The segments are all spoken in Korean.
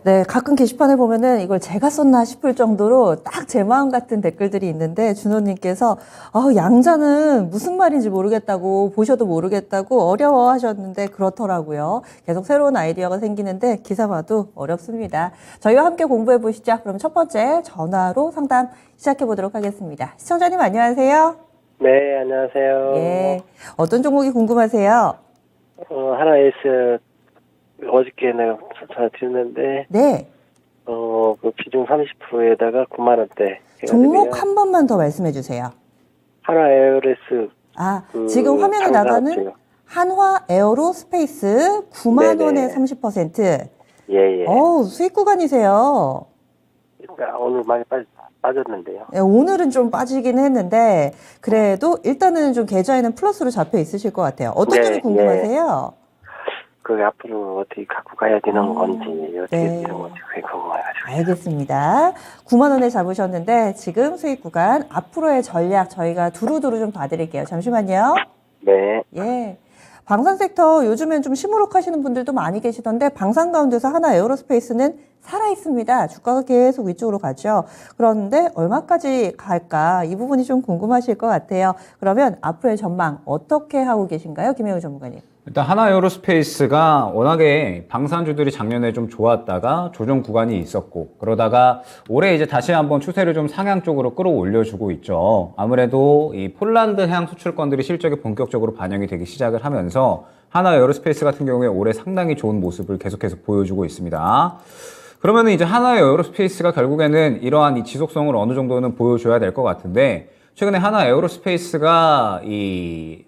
네, 가끔 게시판에 보면은 이걸 제가 썼나 싶을 정도로 딱 제 마음 같은 댓글들이 있는데 준호님께서 양자는 무슨 말인지 모르겠다고 보셔도 모르겠다고 어려워하셨는데 그렇더라고요. 계속 새로운 아이디어가 생기는데 기사 봐도 어렵습니다. 저희와 함께 공부해 보시죠. 그럼 첫 번째 전화로 상담 시작해 보도록 하겠습니다. 시청자님 안녕하세요. 네, 안녕하세요. 예, 어떤 종목이 궁금하세요? 하나에이스 어저께 내가 전화 드렸는데, 네, 그 비중 30%에다가 9만 원대. 종목 한 번만 더 말씀해 주세요. 하나 에어레스. 지금 화면에 나가는 장사업체요. 한화 에어로스페이스 9만 네네. 원에 30%. 예. 수익 구간이세요. 그러니까 오늘 많이 빠졌는데요. 네, 오늘은 좀 빠지긴 했는데 그래도 일단은 좀 계좌에는 플러스로 잡혀 있으실 것 같아요. 어떤 네, 점이 궁금하세요? 그게 앞으로 어떻게 갖고 가야 되는 건지, 어떻게 네. 되는 건지 그게 궁금해가지고. 알겠습니다. 9만 원에 잡으셨는데 지금 수익 구간 앞으로의 전략 저희가 두루두루 좀 봐드릴게요. 잠시만요. 네. 예. 방산 섹터 요즘엔 좀 시무룩하시는 분들도 많이 계시던데 방산 가운데서 하나 에어로스페이스는 살아 있습니다. 주가가 계속 위쪽으로 가죠. 그런데 얼마까지 갈까? 이 부분이 좀 궁금하실 것 같아요. 그러면 앞으로의 전망 어떻게 하고 계신가요? 김혜우 전문가님. 일단 하나 에어로스페이스가 워낙에 방산주들이 작년에 좀 좋았다가 조정 구간이 있었고 그러다가 올해 이제 다시 한번 추세를 좀 상향 쪽으로 끌어올려주고 있죠. 아무래도 이 폴란드향 수출권들이 실적에 본격적으로 반영이 되기 시작을 하면서 하나 에어로스페이스 같은 경우에 올해 상당히 좋은 모습을 계속해서 보여주고 있습니다. 그러면 이제 하나 에어로스페이스가 결국에는 이러한 이 지속성을 어느 정도는 보여줘야 될 것 같은데 최근에 하나 에어로스페이스가 이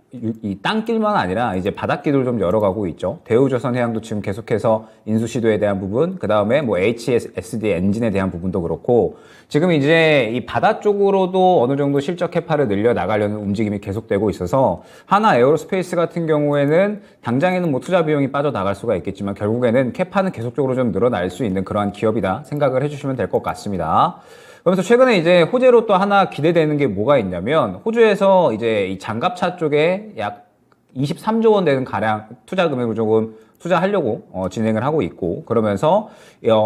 땅길만 아니라 이제 바닷길을 좀 열어가고 있죠. 대우조선해양도 지금 계속해서 인수 시도에 대한 부분, 그 다음에 뭐 HSD 엔진에 대한 부분도 그렇고 지금 이제 이 바다 쪽으로도 어느 정도 실적 캐파를 늘려 나가려는 움직임이 계속되고 있어서 하나 에어로스페이스 같은 경우에는 당장에는 뭐 투자 비용이 빠져나갈 수가 있겠지만 결국에는 캐파는 계속적으로 좀 늘어날 수 있는 그러한 기업이다 생각을 해주시면 될 것 같습니다. 그러면서 최근에 이제 호재로 또 하나 기대되는 게 뭐가 있냐면 호주에서 이제 이 장갑차 쪽에 약 23조 원 되는 가량 투자 금액을 조금 투자하려고 진행을 하고 있고 그러면서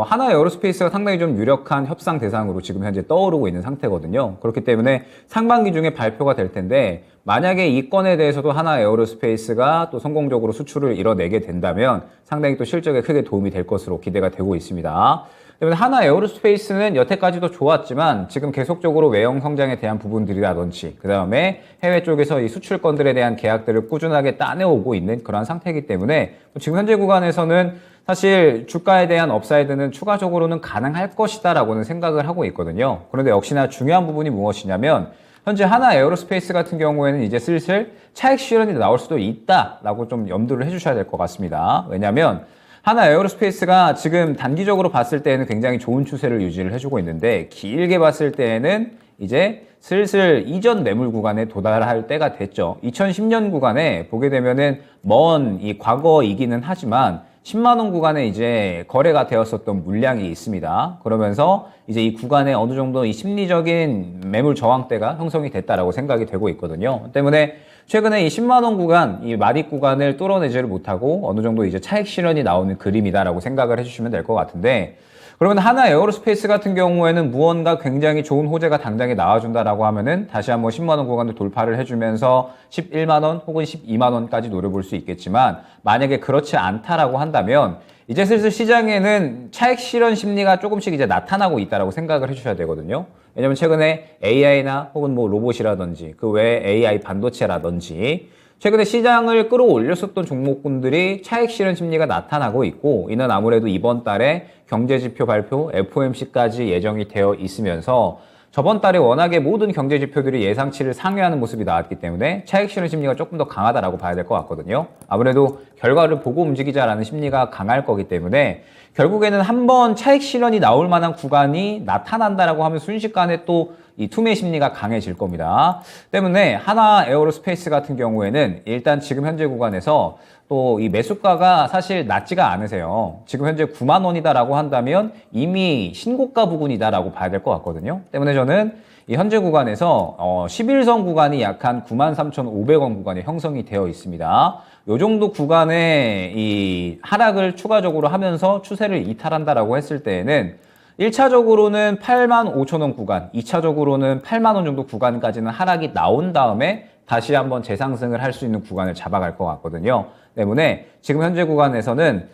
하나 에어로스페이스가 상당히 좀 유력한 협상 대상으로 지금 현재 떠오르고 있는 상태거든요. 그렇기 때문에 상반기 중에 발표가 될 텐데 만약에 이 건에 대해서도 하나 에어로스페이스가 또 성공적으로 수출을 이뤄내게 된다면 상당히 또 실적에 크게 도움이 될 것으로 기대가 되고 있습니다. 때문에 하나 에어로스페이스는 여태까지도 좋았지만 지금 계속적으로 외형 성장에 대한 부분들이라든지 그 다음에 해외 쪽에서 이 수출권들에 대한 계약들을 꾸준하게 따내오고 있는 그런 상태이기 때문에 지금 현재 구간에서는 사실 주가에 대한 업사이드는 추가적으로는 가능할 것이다 라고는 생각을 하고 있거든요. 그런데 역시나 중요한 부분이 무엇이냐면 현재 하나 에어로스페이스 같은 경우에는 이제 슬슬 차익 실현이 나올 수도 있다라고 좀 염두를 해주셔야 될 것 같습니다. 왜냐하면 하나 에어로스페이스가 지금 단기적으로 봤을 때는 굉장히 좋은 추세를 유지를 해주고 있는데 길게 봤을 때는 이제 슬슬 이전 매물 구간에 도달할 때가 됐죠. 2010년 구간에 보게 되면은 먼 이 과거이기는 하지만 10만 원 구간에 이제 거래가 되었었던 물량이 있습니다. 그러면서 이제 이 구간에 어느 정도 이 심리적인 매물 저항대가 형성이 됐다라고 생각이 되고 있거든요. 때문에 최근에 이 10만 원 구간, 이 마릿 구간을 뚫어내지를 못하고 어느 정도 이제 차익 실현이 나오는 그림이다라고 생각을 해주시면 될 것 같은데 그러면 하나 에어로스페이스 같은 경우에는 무언가 굉장히 좋은 호재가 당장에 나와준다라고 하면은 다시 한번 10만 원 구간을 돌파를 해주면서 11만 원 혹은 12만 원까지 노려볼 수 있겠지만 만약에 그렇지 않다라고 한다면 이제 슬슬 시장에는 차익 실현 심리가 조금씩 이제 나타나고 있다라고 생각을 해주셔야 되거든요. 왜냐면 최근에 AI나 혹은 뭐 로봇이라든지 그 외에 AI 반도체라든지 최근에 시장을 끌어올렸었던 종목군들이 차익 실현 심리가 나타나고 있고 이는 아무래도 이번 달에 경제지표 발표 FOMC까지 예정이 되어 있으면서 저번 달에 워낙에 모든 경제지표들이 예상치를 상회하는 모습이 나왔기 때문에 차익 실현 심리가 조금 더 강하다라고 봐야 될 것 같거든요. 아무래도 결과를 보고 움직이자라는 심리가 강할 거기 때문에 결국에는 한번 차익 실현이 나올 만한 구간이 나타난다라고 하면 순식간에 또 이 투매 심리가 강해질 겁니다. 때문에 하나 에어로스페이스 같은 경우에는 일단 지금 현재 구간에서 또 이 매수가가 사실 낮지가 않으세요. 지금 현재 9만 원이다라고 한다면 이미 신고가 부근이다라고 봐야 될 것 같거든요. 때문에 저는 이 현재 구간에서 11선 구간이 약 한 93,500원 구간에 형성이 되어 있습니다. 요 정도 구간에 이 하락을 추가적으로 하면서 추세를 이탈한다라고 했을 때에는 1차적으로는 85,000원 구간, 2차적으로는 8만원 정도 구간까지는 하락이 나온 다음에 다시 한번 재상승을 할 수 있는 구간을 잡아갈 것 같거든요. 때문에 지금 현재 구간에서는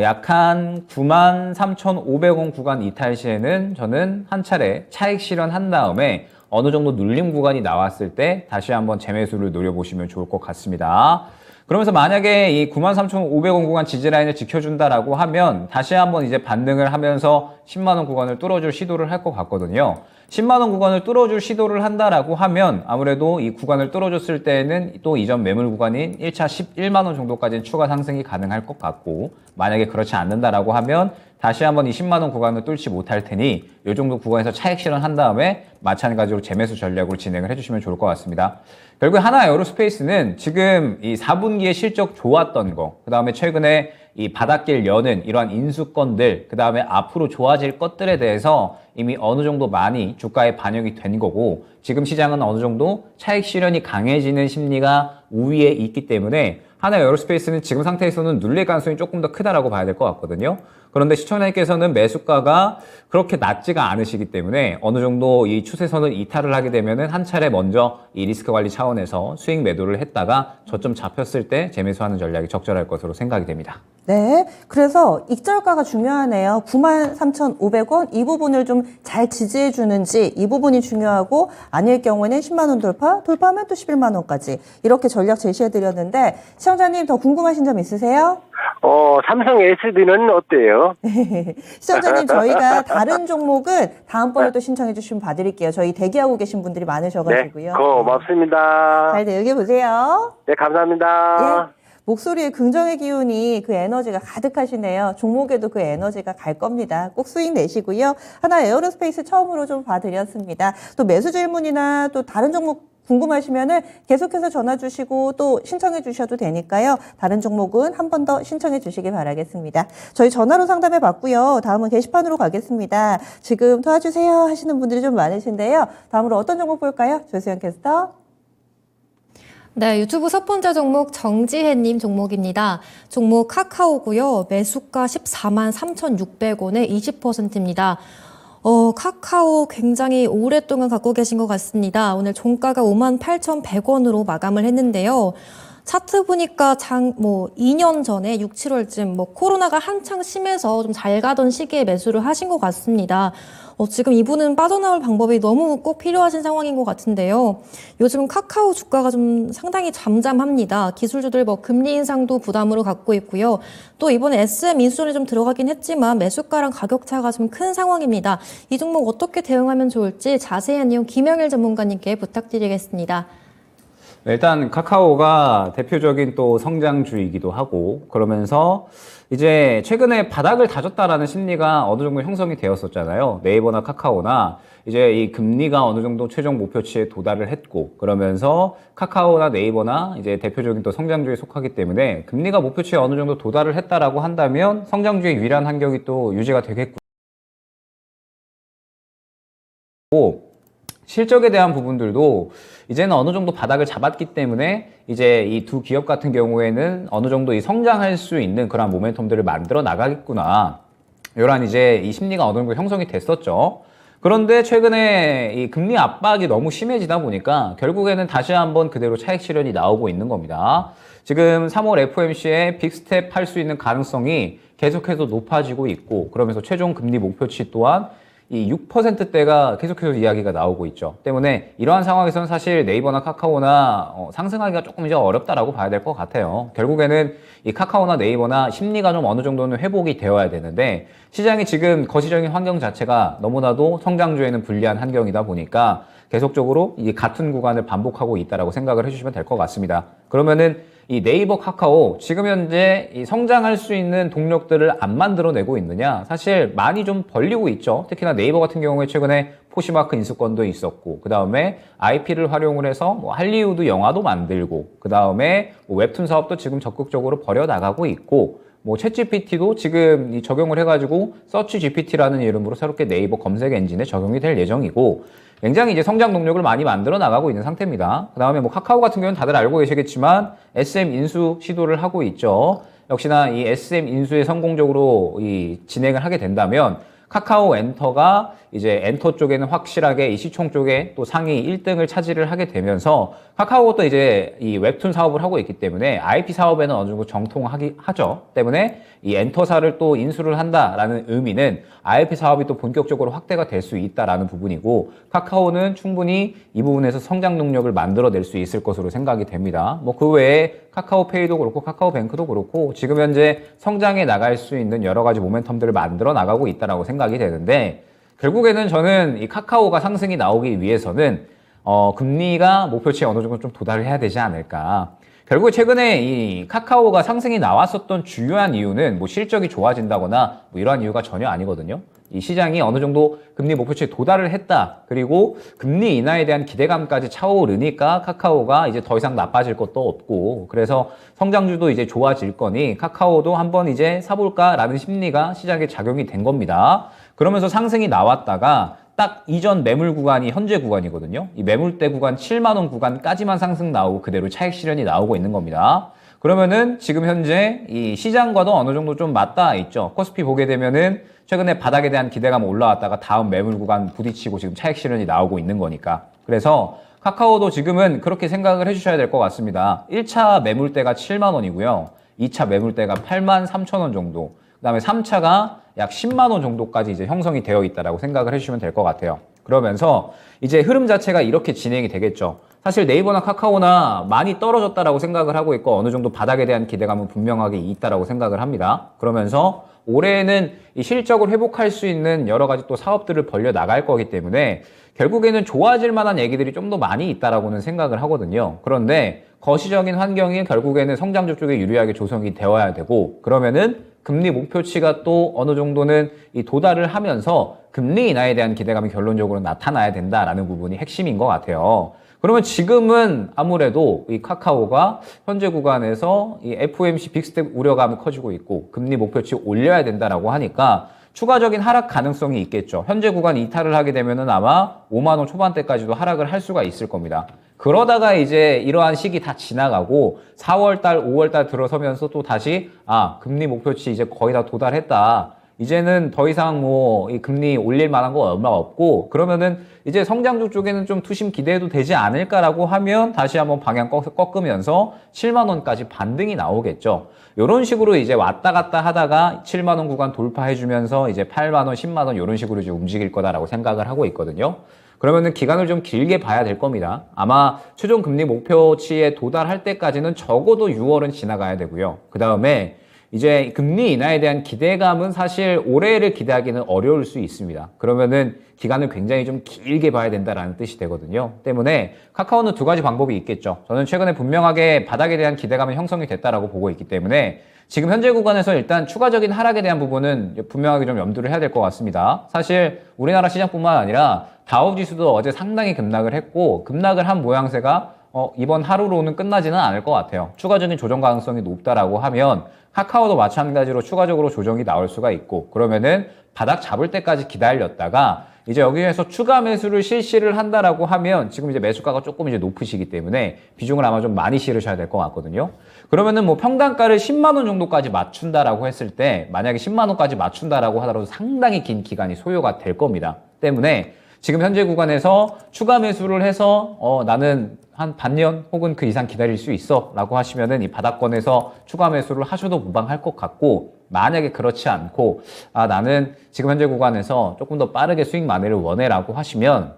약 한 93,500원 구간 이탈 시에는 저는 한 차례 차익 실현한 다음에 어느 정도 눌림 구간이 나왔을 때 다시 한번 재매수를 노려보시면 좋을 것 같습니다. 그러면서 만약에 이 93,500원 구간 지지라인을 지켜준다라고 하면 다시 한번 이제 반등을 하면서 10만원 구간을 뚫어줄 시도를 할 것 같거든요. 10만원 구간을 뚫어줄 시도를 한다라고 하면 아무래도 이 구간을 뚫어줬을 때는 또 이전 매물 구간인 1차 11만원 정도까지는 추가 상승이 가능할 것 같고, 만약에 그렇지 않는다라고 하면 다시 한번 이 10만원 구간을 뚫지 못할 테니 이 정도 구간에서 차익 실현한 다음에 마찬가지로 재매수 전략으로 진행을 해주시면 좋을 것 같습니다. 결국에 하나 에어로스페이스는 지금 이 4분기에 실적 좋았던 거, 그 다음에 최근에 이 바닷길 여는 이러한 인수건들, 그 다음에 앞으로 좋아질 것들에 대해서 이미 어느 정도 많이 주가에 반영이 된 거고, 지금 시장은 어느 정도 차익 실현이 강해지는 심리가 우위에 있기 때문에 하나 에어로스페이스는 지금 상태에서는 눌릴 가능성이 조금 더 크다라고 봐야 될 것 같거든요. 그런데 시청자님께서는 매수가가 그렇게 낮지가 않으시기 때문에 어느 정도 이 추세선을 이탈을 하게 되면은 한 차례 먼저 이 리스크 관리 차원에서 수익 매도를 했다가 저점 잡혔을 때 재매수하는 전략이 적절할 것으로 생각이 됩니다. 네. 그래서 익절가가 중요하네요. 93,500원 이 부분을 좀 잘 지지해 주는지 이 부분이 중요하고, 아닐 경우에는 10만원 돌파하면 또 11만원까지 이렇게 전략 제시해 드렸는데, 시청자님 더 궁금하신 점 있으세요? 삼성 SD는 어때요? 시청자님, 저희가 다른 종목은 다음번에 또 신청해 주시면 봐드릴게요. 저희 대기하고 계신 분들이 많으셔가지고요. 네, 고맙습니다. 잘 대응해보세요. 네, 감사합니다. 예. 목소리에 긍정의 기운이, 그 에너지가 가득하시네요. 종목에도 그 에너지가 갈 겁니다. 꼭 수익 내시고요. 하나 에어로스페이스 처음으로 좀 봐드렸습니다. 또 매수 질문이나 또 다른 종목 궁금하시면은 계속해서 전화 주시고 또 신청해 주셔도 되니까요. 다른 종목은 한 번 더 신청해 주시기 바라겠습니다. 저희 전화로 상담해 봤고요. 다음은 게시판으로 가겠습니다. 지금 도와주세요 하시는 분들이 좀 많으신데요. 다음으로 어떤 종목 볼까요? 조수연 캐스터. 네, 유튜브 첫 번째 종목 정지혜님 종목입니다. 종목 카카오고요. 매수가 143,600원에 20%입니다. 카카오 굉장히 오랫동안 갖고 계신 것 같습니다. 오늘 종가가 58,100원으로 마감을 했는데요. 차트 보니까 2년 전에 6, 7월쯤 코로나가 한창 심해서 좀 잘 가던 시기에 매수를 하신 것 같습니다. 지금 이분은 빠져나올 방법이 너무 꼭 필요하신 상황인 것 같은데요. 요즘 카카오 주가가 좀 상당히 잠잠합니다. 기술주들 금리 인상도 부담으로 갖고 있고요. 또 이번에 SM 인수전에 좀 들어가긴 했지만 매수가랑 가격 차가 좀 큰 상황입니다. 이 종목 어떻게 대응하면 좋을지 자세한 내용 김영일 전문가님께 부탁드리겠습니다. 일단 카카오가 대표적인 또 성장주이기도 하고, 그러면서 이제 최근에 바닥을 다졌다라는 심리가 어느 정도 형성이 되었었잖아요. 네이버나 카카오나 이제 이 금리가 어느 정도 최종 목표치에 도달을 했고, 그러면서 카카오나 네이버나 이제 대표적인 또 성장주에 속하기 때문에 금리가 목표치에 어느 정도 도달을 했다라고 한다면 성장주의 유리한 환경이 또 유지가 되겠고, 실적에 대한 부분들도 이제는 어느 정도 바닥을 잡았기 때문에 이제 이 두 기업 같은 경우에는 어느 정도 이 성장할 수 있는 그런 모멘텀들을 만들어 나가겠구나, 이런 이제 이 심리가 어느 정도 형성이 됐었죠. 그런데 최근에 이 금리 압박이 너무 심해지다 보니까 결국에는 다시 한번 그대로 차익 실현이 나오고 있는 겁니다. 지금 3월 FOMC에 빅스텝 할 수 있는 가능성이 계속해서 높아지고 있고, 그러면서 최종 금리 목표치 또한 이 6%대가 계속해서 이야기가 나오고 있죠. 때문에 이러한 상황에서는 사실 네이버나 카카오나 상승하기가 조금 이제 어렵다라고 봐야 될 것 같아요. 결국에는 이 카카오나 네이버나 심리가 좀 어느 정도는 회복이 되어야 되는데, 시장이 지금 거시적인 환경 자체가 너무나도 성장주에는 불리한 환경이다 보니까 계속적으로 이 같은 구간을 반복하고 있다라고 생각을 해주시면 될 것 같습니다. 그러면은 이 네이버, 카카오 지금 현재 이 성장할 수 있는 동력들을 안 만들어내고 있느냐? 사실 많이 좀 벌리고 있죠. 특히나 네이버 같은 경우에 최근에 포시마크 인수권도 있었고, 그 다음에 IP를 활용을 해서 할리우드 영화도 만들고, 그 다음에 웹툰 사업도 지금 적극적으로 벌여나가고 있고, 뭐 챗GPT도 지금 이 적용을 해가지고 서치 GPT라는 이름으로 새롭게 네이버 검색 엔진에 적용이 될 예정이고 굉장히 이제 성장 동력을 많이 만들어 나가고 있는 상태입니다. 그 다음에 뭐 카카오 같은 경우는 다들 알고 계시겠지만 SM 인수 시도를 하고 있죠. 역시나 이 SM 인수에 성공적으로 이 진행을 하게 된다면 카카오 엔터가 이제 엔터 쪽에는 확실하게 이 시총 쪽에 또 상위 1등을 차지를 하게 되면서 카카오도 이제 이 웹툰 사업을 하고 있기 때문에 IP 사업에는 어느 정도 정통하죠. 때문에 이 엔터사를 또 인수를 한다라는 의미는 IP 사업이 또 본격적으로 확대가 될 수 있다라는 부분이고 카카오는 충분히 이 부분에서 성장 동력을 만들어낼 수 있을 것으로 생각이 됩니다. 뭐 그 외에 카카오페이도 그렇고 카카오뱅크도 그렇고 지금 현재 성장해 나갈 수 있는 여러 가지 모멘텀들을 만들어 나가고 있다라고 생각이 되는데 결국에는 저는 이 카카오가 상승이 나오기 위해서는 금리가 목표치에 어느 정도 좀 도달을 해야 되지 않을까. 결국 최근에 이 카카오가 상승이 나왔었던 주요한 이유는 뭐 실적이 좋아진다거나 뭐 이러한 이유가 전혀 아니거든요. 이 시장이 어느 정도 금리 목표치에 도달을 했다. 그리고 금리 인하에 대한 기대감까지 차오르니까 카카오가 이제 더 이상 나빠질 것도 없고 그래서 성장주도 이제 좋아질 거니 카카오도 한번 이제 사볼까라는 심리가 시장에 작용이 된 겁니다. 그러면서 상승이 나왔다가 딱 이전 매물 구간이 현재 구간이거든요. 이 매물대 구간 7만 원 구간까지만 상승 나오고 그대로 차익 실현이 나오고 있는 겁니다. 그러면은 지금 현재 이 시장과도 어느 정도 좀 맞닿아 있죠. 코스피 보게 되면은 최근에 바닥에 대한 기대감 올라왔다가 다음 매물 구간 부딪히고 지금 차익 실현이 나오고 있는 거니까. 그래서 카카오도 지금은 그렇게 생각을 해주셔야 될 것 같습니다. 1차 매물대가 7만 원이고요. 2차 매물대가 8만 3천 원 정도. 그 다음에 3차가 약 10만 원 정도까지 이제 형성이 되어 있다라고 생각을 해주시면 될 것 같아요. 그러면서 이제 흐름 자체가 이렇게 진행이 되겠죠. 사실 네이버나 카카오나 많이 떨어졌다라고 생각을 하고 있고 어느 정도 바닥에 대한 기대감은 분명하게 있다라고 생각을 합니다. 그러면서 올해는 이 실적을 회복할 수 있는 여러 가지 또 사업들을 벌려 나갈 거기 때문에 결국에는 좋아질 만한 얘기들이 좀 더 많이 있다라고는 생각을 하거든요. 그런데 거시적인 환경이 결국에는 성장주 쪽에 유리하게 조성이 되어야 되고 그러면은 금리 목표치가 또 어느 정도는 이 도달을 하면서 금리 인하에 대한 기대감이 결론적으로 나타나야 된다라는 부분이 핵심인 것 같아요. 그러면 지금은 아무래도 이 카카오가 현재 구간에서 이 FOMC 빅스텝 우려감이 커지고 있고 금리 목표치 올려야 된다라고 하니까 추가적인 하락 가능성이 있겠죠. 현재 구간 이탈을 하게 되면은 아마 5만 원 초반대까지도 하락을 할 수가 있을 겁니다. 그러다가 이제 이러한 시기 다 지나가고 4월달, 5월달 들어서면서 또 다시 금리 목표치 이제 거의 다 도달했다. 이제는 더 이상 뭐 이 금리 올릴 만한 거 얼마 없고 그러면은 이제 성장주 쪽에는 좀 투심 기대해도 되지 않을까라고 하면 다시 한번 방향 꺾으면서 7만 원까지 반등이 나오겠죠. 이런 식으로 이제 왔다 갔다 하다가 7만 원 구간 돌파해주면서 이제 8만 원, 10만 원 이런 식으로 이제 움직일 거다라고 생각을 하고 있거든요. 그러면은 기간을 좀 길게 봐야 될 겁니다. 아마 최종 금리 목표치에 도달할 때까지는 적어도 6월은 지나가야 되고요. 그 다음에 이제 금리 인하에 대한 기대감은 사실 올해를 기대하기는 어려울 수 있습니다. 그러면은 기간을 굉장히 좀 길게 봐야 된다라는 뜻이 되거든요. 때문에 카카오는 두 가지 방법이 있겠죠. 저는 최근에 분명하게 바닥에 대한 기대감은 형성이 됐다라고 보고 있기 때문에 지금 현재 구간에서 일단 추가적인 하락에 대한 부분은 분명하게 좀 염두를 해야 될 것 같습니다. 사실 우리나라 시장뿐만 아니라 다우지수도 어제 상당히 급락을 했고 급락을 한 모양새가 이번 하루로는 끝나지는 않을 것 같아요. 추가적인 조정 가능성이 높다라고 하면 카카오도 마찬가지로 추가적으로 조정이 나올 수가 있고 그러면은 바닥 잡을 때까지 기다렸다가 이제 여기에서 추가 매수를 실시를 한다라고 하면 지금 이제 매수가가 조금 이제 높으시기 때문에 비중을 아마 좀 많이 실으셔야 될 것 같거든요. 그러면은 뭐 평단가를 10만 원 정도까지 맞춘다라고 했을 때 만약에 10만 원까지 맞춘다라고 하더라도 상당히 긴 기간이 소요가 될 겁니다. 때문에 지금 현재 구간에서 추가 매수를 해서 나는 한 반년 혹은 그 이상 기다릴 수 있어 라고 하시면은 이 바닥권에서 추가 매수를 하셔도 무방할 것 같고 만약에 그렇지 않고 나는 지금 현재 구간에서 조금 더 빠르게 수익 만회를 원해 라고 하시면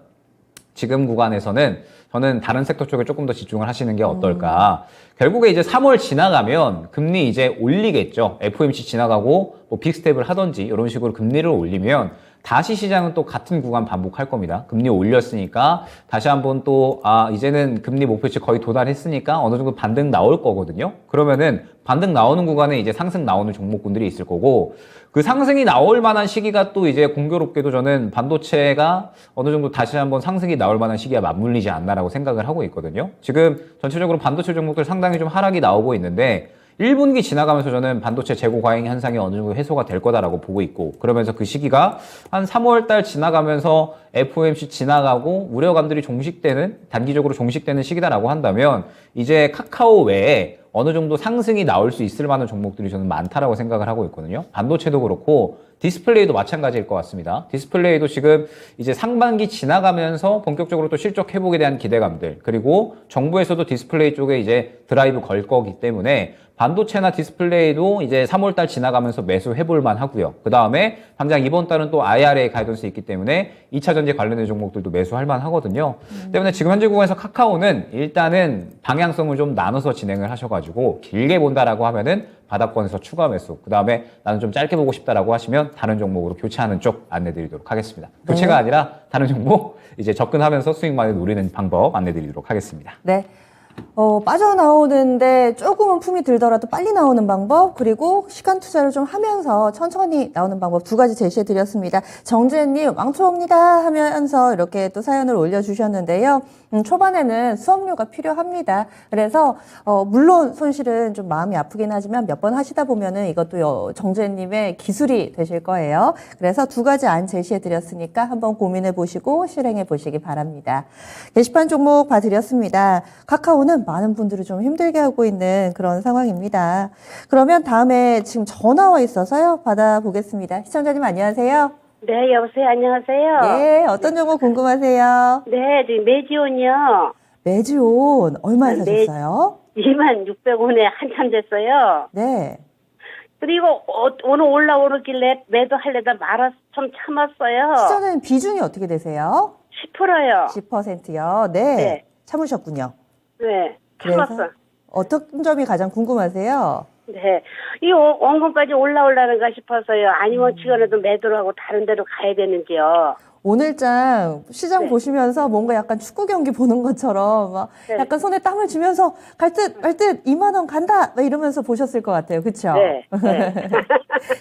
지금 구간에서는 저는 다른 섹터 쪽에 조금 더 집중을 하시는 게 어떨까. 결국에 이제 3월 지나가면 금리 이제 올리겠죠. FOMC 지나가고 뭐 빅스텝을 하든지 이런 식으로 금리를 올리면 다시 시장은 또 같은 구간 반복할 겁니다. 금리 올렸으니까 다시 한번 또 이제는 금리 목표치 거의 도달했으니까 어느 정도 반등 나올 거거든요. 그러면은 반등 나오는 구간에 이제 상승 나오는 종목군들이 있을 거고 그 상승이 나올 만한 시기가 또 이제 공교롭게도 저는 반도체가 어느 정도 다시 한번 상승이 나올 만한 시기가 맞물리지 않나라고 생각을 하고 있거든요. 지금 전체적으로 반도체 종목들 상당히 좀 하락이 나오고 있는데 1분기 지나가면서 저는 반도체 재고 과잉 현상이 어느 정도 해소가 될 거다라고 보고 있고, 그러면서 그 시기가 한 3월 달 지나가면서 FOMC 지나가고 우려감들이 단기적으로 종식되는 시기다라고 한다면 이제 카카오 외에 어느 정도 상승이 나올 수 있을 만한 종목들이 저는 많다라고 생각을 하고 있거든요. 반도체도 그렇고 디스플레이도 마찬가지일 것 같습니다. 디스플레이도 지금 이제 상반기 지나가면서 본격적으로 또 실적 회복에 대한 기대감들, 그리고 정부에서도 디스플레이 쪽에 이제 드라이브 걸 거기 때문에 반도체나 디스플레이도 이제 3월달 지나가면서 매수해볼만 하고요. 그 다음에 당장 이번 달은 또 IRA 가이던스 있기 때문에 2차 전지 관련된 종목들도 매수할만 하거든요. 때문에 지금 현재 구간에서 카카오는 일단은 방향성을 좀 나눠서 진행을 하셔가지고 길게 본다라고 하면은 바닥권에서 추가 매수, 그 다음에 나는 좀 짧게 보고 싶다라고 하시면 다른 종목으로 교체하는 쪽 안내드리도록 하겠습니다. 교체가 아니라 다른 종목 이제 접근하면서 수익 많이 노리는 방법 안내드리도록 하겠습니다. 네. 빠져나오는데 조금은 품이 들더라도 빨리 나오는 방법, 그리고 시간 투자를 좀 하면서 천천히 나오는 방법 두 가지 제시해 드렸습니다. 정재현님, 왕초입니다 하면서 이렇게 또 사연을 올려주셨는데요. 초반에는 수업료가 필요합니다. 그래서, 물론 손실은 좀 마음이 아프긴 하지만 몇 번 하시다 보면은 이것도 정재현님의 기술이 되실 거예요. 그래서 두 가지 안 제시해 드렸으니까 한번 고민해 보시고 실행해 보시기 바랍니다. 게시판 종목 봐드렸습니다. 카카오는 많은 분들을 좀 힘들게 하고 있는 그런 상황입니다. 그러면 다음에 지금 전화와 있어서요. 받아보겠습니다. 시청자님 안녕하세요. 네, 여보세요. 안녕하세요. 네, 어떤 종목 궁금하세요? 네, 지금 매지온이요. 매지온 얼마에 사셨어요? 26,600원에 한참 됐어요. 네. 그리고 오늘 올라오길래 매도하려다 말아서 좀 참았어요. 시청자님 비중이 어떻게 되세요? 10%요. 10%요. 네. 네. 참으셨군요. 네, 그래서 참았어. 어떤 점이 가장 궁금하세요? 네. 이 원금까지 올라올라는가 싶어서요. 아니면 지금에도 매도를 하고 다른 데로 가야 되는지요. 오늘장 시장 네. 보시면서 뭔가 약간 축구 경기 보는 것처럼 막 네. 약간 손에 땀을 쥐면서 갈 듯 2만 원 간다 막 이러면서 보셨을 것 같아요. 그렇죠? 네. 네.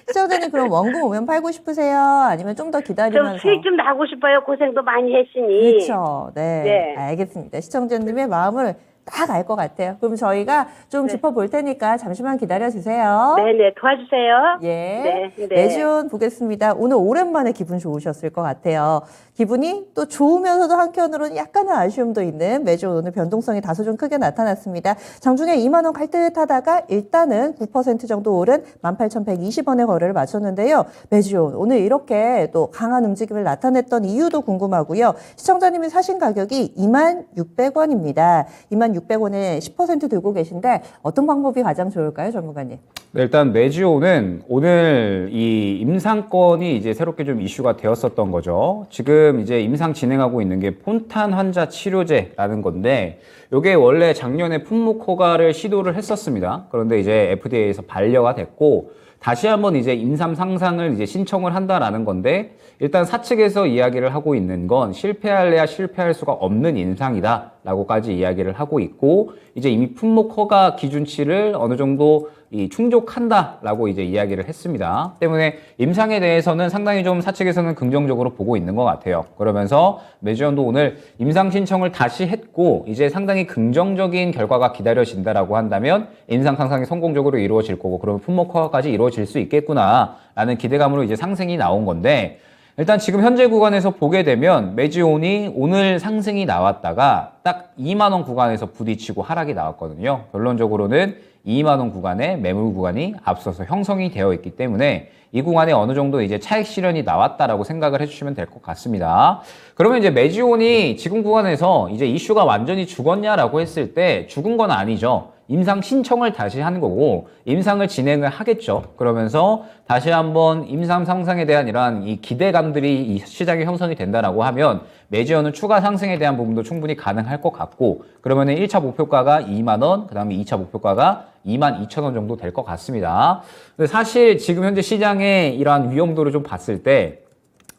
시청자님 그럼 원금 오면 팔고 싶으세요? 아니면 좀 더 좀 기다리면서? 수익 좀 나고 싶어요. 고생도 많이 했으니. 그렇죠. 네. 네. 알겠습니다. 시청자님의 마음을 딱 알 것 같아요. 그럼 저희가 좀 네. 짚어볼 테니까 잠시만 기다려주세요. 네네, 도와주세요. 예. 네, 네. 매지온 보겠습니다. 오늘 오랜만에 기분 좋으셨을 것 같아요. 기분이 또 좋으면서도 한편으로는 약간은 아쉬움도 있는 매지온 오늘 변동성이 다소 좀 크게 나타났습니다. 장중에 2만 원 갈 듯 하다가 일단은 9% 정도 오른 18,120원의 거래를 마쳤는데요. 매지온 오늘 이렇게 또 강한 움직임을 나타냈던 이유도 궁금하고요. 시청자님이 사신 가격이 26,600원입니다. 26,600원에 10% 들고 계신데 어떤 방법이 가장 좋을까요, 전문가님? 네, 일단 매지오는 오늘 이 임상권이 이제 새롭게 좀 이슈가 되었었던 거죠. 지금 이제 임상 진행하고 있는 게 폰탄 환자 치료제라는 건데, 이게 원래 작년에 품목 허가를 시도를 했었습니다. 그런데 이제 FDA에서 반려가 됐고 다시 한번 이제 임상 상상을 이제 신청을 한다라는 건데, 일단 사측에서 이야기를 하고 있는 건 실패할래야 실패할 수가 없는 임상이다라고까지 이야기를 하고 있고, 이제 이미 품목 허가 기준치를 어느 정도 충족한다라고 이제 이야기를 했습니다. 때문에 임상에 대해서는 상당히 좀 사측에서는 긍정적으로 보고 있는 것 같아요. 그러면서 매지온도 오늘 임상 신청을 다시 했고 이제 상당히 긍정적인 결과가 기다려진다라고 한다면 임상 상상이 성공적으로 이루어질 거고, 그러면 품목 허가까지 이루어질 수 있겠구나라는 기대감으로 이제 상승이 나온 건데, 일단 지금 현재 구간에서 보게 되면 매지온이 오늘 상승이 나왔다가 딱 2만 원 구간에서 부딪히고 하락이 나왔거든요. 결론적으로는 2만 원 구간에 매물 구간이 앞서서 형성이 되어 있기 때문에 이 구간에 어느 정도 이제 차익 실현이 나왔다라고 생각을 해주시면 될 것 같습니다. 그러면 이제 매지온이 지금 구간에서 이제 이슈가 완전히 죽었냐라고 했을 때 죽은 건 아니죠. 임상 신청을 다시 하는 거고 임상을 진행을 하겠죠. 그러면서 다시 한번 임상 상승에 대한 이러한 이 기대감들이 이 시장에 형성이 된다라고 하면 매지온은 추가 상승에 대한 부분도 충분히 가능할 것 같고, 그러면은 1차 목표가가 2만 원, 그 다음에 2차 목표가가 22,000원 정도 될 것 같습니다. 근데 사실 지금 현재 시장의 이러한 위험도를 좀 봤을 때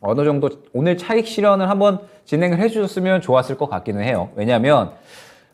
어느 정도 오늘 차익 실현을 한번 진행을 해주셨으면 좋았을 것 같기는 해요. 왜냐하면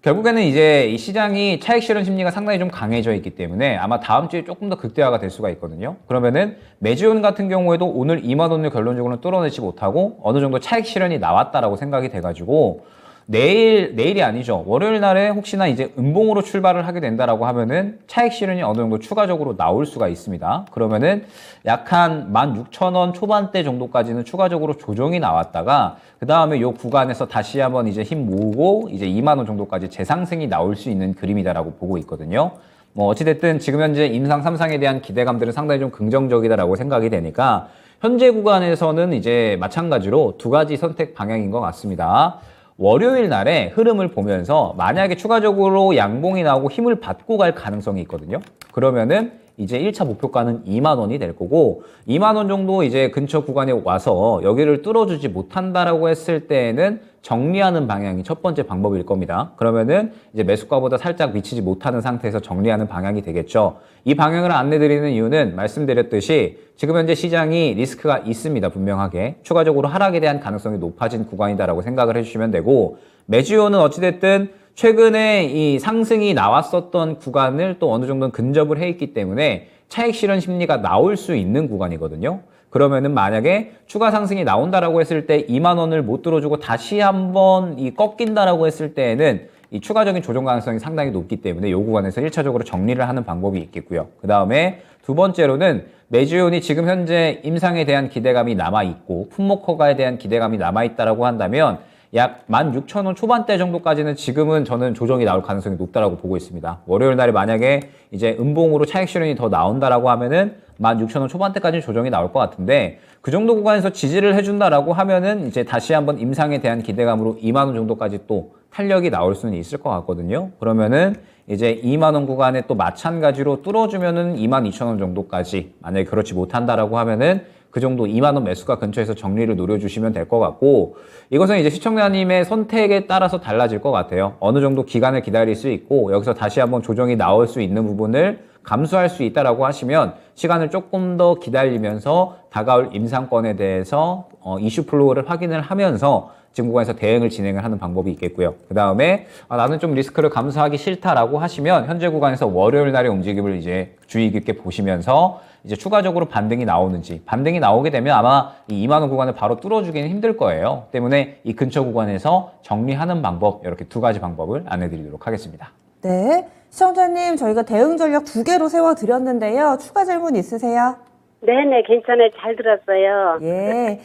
결국에는 이제 이 시장이 차익 실현 심리가 상당히 좀 강해져 있기 때문에 아마 다음 주에 조금 더 극대화가 될 수가 있거든요. 그러면은 매지온 같은 경우에도 오늘 2만 원을 결론적으로 뚫어내지 못하고 어느 정도 차익 실현이 나왔다라고 생각이 돼가지고 내일이 아니죠. 월요일 날에 혹시나 이제 음봉으로 출발을 하게 된다라고 하면은 차익 실현이 어느 정도 추가적으로 나올 수가 있습니다. 그러면은 약 한 16,000원 초반대 정도까지는 추가적으로 조정이 나왔다가 그 다음에 요 구간에서 다시 한번 이제 힘 모으고 이제 2만 원 정도까지 재상승이 나올 수 있는 그림이다라고 보고 있거든요. 뭐 어찌됐든 지금 현재 임상 3상에 대한 기대감들은 상당히 좀 긍정적이다라고 생각이 되니까 현재 구간에서는 이제 마찬가지로 두 가지 선택 방향인 것 같습니다. 월요일 날에 흐름을 보면서 만약에 추가적으로 양봉이 나오고 힘을 받고 갈 가능성이 있거든요. 그러면은 이제 1차 목표가는 2만 원이 될 거고 2만 원 정도 이제 근처 구간에 와서 여기를 뚫어주지 못한다라고 했을 때에는 정리하는 방향이 첫 번째 방법일 겁니다. 그러면은 이제 매수가보다 살짝 미치지 못하는 상태에서 정리하는 방향이 되겠죠. 이 방향을 안내드리는 이유는 말씀드렸듯이 지금 현재 시장이 리스크가 있습니다. 분명하게. 추가적으로 하락에 대한 가능성이 높아진 구간이다라고 생각을 해주시면 되고 매주요는 어찌됐든 최근에 이 상승이 나왔었던 구간을 또 어느 정도는 근접을 해 있기 때문에 차익 실현 심리가 나올 수 있는 구간이거든요. 그러면은 만약에 추가 상승이 나온다라고 했을 때 2만 원을 못 들어주고 다시 한번 이 꺾인다라고 했을 때에는 이 추가적인 조정 가능성이 상당히 높기 때문에 이 구간에서 1차적으로 정리를 하는 방법이 있겠고요. 그 다음에 두 번째로는 매주온이 지금 현재 임상에 대한 기대감이 남아있고 품목 허가에 대한 기대감이 남아있다라고 한다면 약 16,000원 초반대 정도까지는 지금은 저는 조정이 나올 가능성이 높다라고 보고 있습니다. 월요일 날에 만약에 이제 음봉으로 차익 실현이 더 나온다라고 하면은 16,000원 초반대까지는 조정이 나올 것 같은데 그 정도 구간에서 지지를 해준다라고 하면은 이제 다시 한번 임상에 대한 기대감으로 2만 원 정도까지 또 탄력이 나올 수는 있을 것 같거든요. 그러면은 이제 2만 원 구간에 또 마찬가지로 뚫어주면은 22,000원 정도까지 만약에 그렇지 못한다라고 하면은 그 정도 2만 원 매수가 근처에서 정리를 노려주시면 될 것 같고 이것은 이제 시청자님의 선택에 따라서 달라질 것 같아요. 어느 정도 기간을 기다릴 수 있고 여기서 다시 한번 조정이 나올 수 있는 부분을 감수할 수 있다라고 하시면 시간을 조금 더 기다리면서 다가올 임상권에 대해서 이슈 플로우를 확인을 하면서 지금 구간에서 대응을 진행을 하는 방법이 있겠고요. 그 다음에 나는 좀 리스크를 감수하기 싫다라고 하시면 현재 구간에서 월요일 날의 움직임을 이제 주의 깊게 보시면서 이제 추가적으로 반등이 나오는지 반등이 나오게 되면 아마 이 2만 원 구간을 바로 뚫어주기는 힘들 거예요. 때문에 이 근처 구간에서 정리하는 방법 이렇게 두 가지 방법을 안내드리도록 하겠습니다. 네. 시청자님, 저희가 대응 전략 2개로 세워드렸는데요. 추가 질문 있으세요? 네네, 괜찮아요. 잘 들었어요. 예.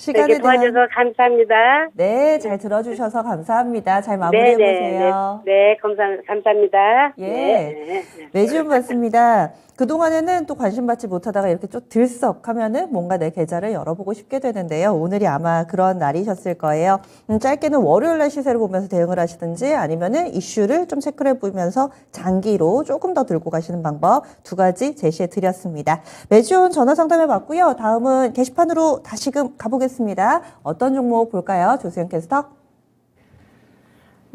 이렇게 도와줘서 감사합니다. 네, 잘 들어주셔서 감사합니다. 잘 마무리해보세요. 네, 감사합니다. 예. 네. 매주음 받습니다. 그동안에는 또 관심 받지 못하다가 이렇게 좀 들썩하면은 뭔가 내 계좌를 열어보고 싶게 되는데요. 오늘이 아마 그런 날이셨을 거예요. 짧게는 월요일 날 시세를 보면서 대응을 하시든지 아니면은 이슈를 좀 체크를 해보면서 장기로 조금 더 들고 가시는 방법 두 가지 제시해 드렸습니다. 매주온 전화 상담해 봤고요. 다음은 게시판으로 다시금 가보겠습니다. 어떤 종목 볼까요? 조수영 캐스터.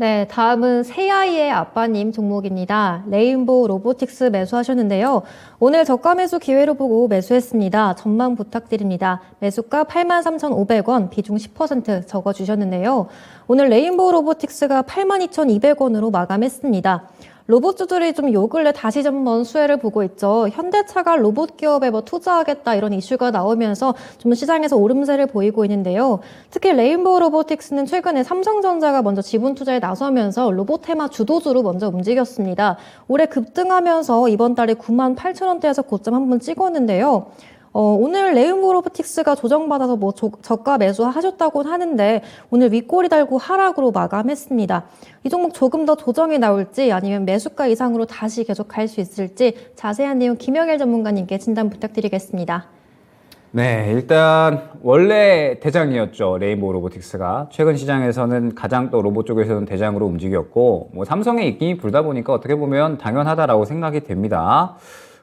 네, 다음은 새아이의 아빠님 종목입니다. 레인보우 로보틱스 매수하셨는데요. 오늘 저가 매수 기회로 보고 매수했습니다. 전망 부탁드립니다. 매수가 83,500원, 비중 10% 적어주셨는데요. 오늘 레인보우 로보틱스가 82,200원으로 마감했습니다. 로봇주들이 좀 요 근래 다시 한번 수혜를 보고 있죠. 현대차가 로봇 기업에 투자하겠다 이런 이슈가 나오면서 좀 시장에서 오름세를 보이고 있는데요. 특히 레인보우 로보틱스는 최근에 삼성전자가 먼저 지분 투자에 나서면서 로봇 테마 주도주로 먼저 움직였습니다. 올해 급등하면서 이번 달에 98,000원대에서 고점 한번 찍었는데요. 오늘 레인보우 로보틱스가 조정받아서 저가 매수하셨다고 하는데 오늘 윗꼬리 달고 하락으로 마감했습니다. 이 종목 조금 더 조정이 나올지 아니면 매수가 이상으로 다시 계속 갈 수 있을지 자세한 내용 김영일 전문가님께 진단 부탁드리겠습니다. 네, 일단 원래 대장이었죠. 레인보우 로보틱스가. 최근 시장에서는 가장 또 로봇 쪽에서는 대장으로 움직였고 뭐 삼성의 입김이 불다 보니까 어떻게 보면 당연하다라고 생각이 됩니다.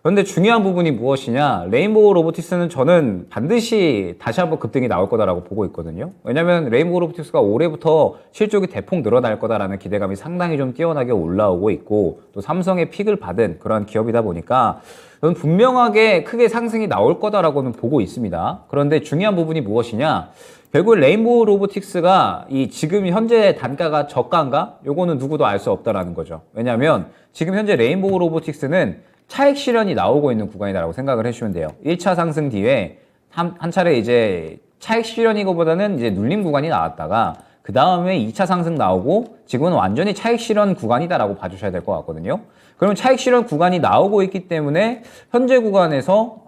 그런데 중요한 부분이 무엇이냐, 레인보우 로보틱스는 저는 반드시 다시 한번 급등이 나올 거다라고 보고 있거든요. 왜냐면 레인보우 로보틱스가 올해부터 실적이 대폭 늘어날 거다라는 기대감이 상당히 좀 뛰어나게 올라오고 있고 또 삼성의 픽을 받은 그런 기업이다 보니까 저는 분명하게 크게 상승이 나올 거다라고는 보고 있습니다. 그런데 중요한 부분이 무엇이냐, 결국 레인보우 로보틱스가 이 지금 현재 단가가 저가인가? 요거는 누구도 알 수 없다라는 거죠. 왜냐면 지금 현재 레인보우 로보틱스는 차익 실현이 나오고 있는 구간이다라고 생각을 해주시면 돼요. 1차 상승 뒤에 한 차례 이제 차익 실현이거보다는 이제 눌림 구간이 나왔다가 그 다음에 2차 상승 나오고 지금은 완전히 차익 실현 구간이다라고 봐주셔야 될 것 같거든요. 그러면 차익 실현 구간이 나오고 있기 때문에 현재 구간에서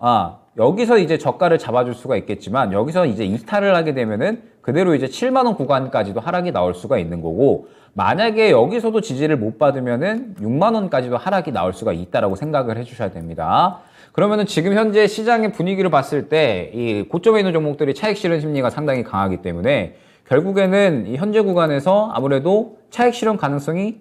여기서 이제 저가를 잡아줄 수가 있겠지만 여기서 이제 이탈을 하게 되면은 그대로 이제 7만 원 구간까지도 하락이 나올 수가 있는 거고, 만약에 여기서도 지지를 못 받으면은 6만 원까지도 하락이 나올 수가 있다라고 생각을 해주셔야 됩니다. 그러면은 지금 현재 시장의 분위기를 봤을 때 이 고점에 있는 종목들이 차익 실현 심리가 상당히 강하기 때문에 결국에는 이 현재 구간에서 아무래도 차익 실현 가능성이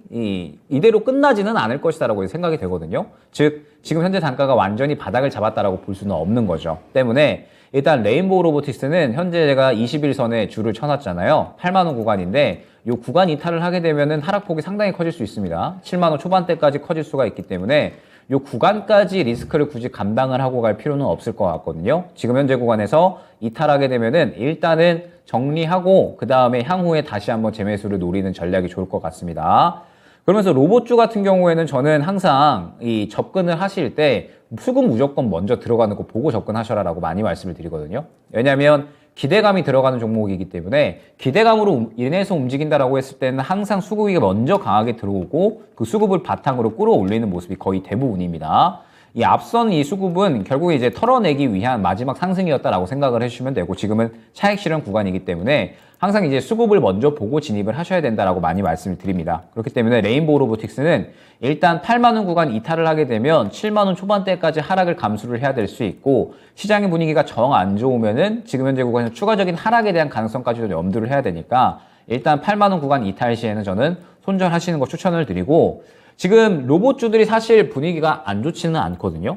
이대로 끝나지는 않을 것이다라고 생각이 되거든요. 즉 지금 현재 단가가 완전히 바닥을 잡았다라고 볼 수는 없는 거죠. 때문에 일단 레인보우 로보틱스는 현재 제가 21선에 줄을 쳐놨잖아요. 8만 원 구간인데 이 구간 이탈을 하게 되면은 하락폭이 상당히 커질 수 있습니다. 7만 원 초반대까지 커질 수가 있기 때문에 이 구간까지 리스크를 굳이 감당을 하고 갈 필요는 없을 것 같거든요. 지금 현재 구간에서 이탈하게 되면은 일단은 정리하고 그 다음에 향후에 다시 한번 재매수를 노리는 전략이 좋을 것 같습니다. 그러면서 로봇주 같은 경우에는 저는 항상 이 접근을 하실 때 수급 무조건 먼저 들어가는 거 보고 접근하셔라라고 많이 말씀을 드리거든요. 왜냐하면 기대감이 들어가는 종목이기 때문에 기대감으로 인해서 움직인다라고 했을 때는 항상 수급이 먼저 강하게 들어오고 그 수급을 바탕으로 끌어올리는 모습이 거의 대부분입니다. 이 앞선 이 수급은 결국에 이제 털어내기 위한 마지막 상승이었다라고 생각을 해주시면 되고, 지금은 차익 실현 구간이기 때문에 항상 이제 수급을 먼저 보고 진입을 하셔야 된다라고 많이 말씀을 드립니다. 그렇기 때문에 레인보우 로보틱스는 일단 8만 원 구간 이탈을 하게 되면 7만 원 초반대까지 하락을 감수를 해야 될 수 있고, 시장의 분위기가 정 안 좋으면은 지금 현재 구간에서 추가적인 하락에 대한 가능성까지도 염두를 해야 되니까 일단 8만 원 구간 이탈 시에는 저는 손절하시는 거 추천을 드리고, 지금 로봇주들이 사실 분위기가 안 좋지는 않거든요.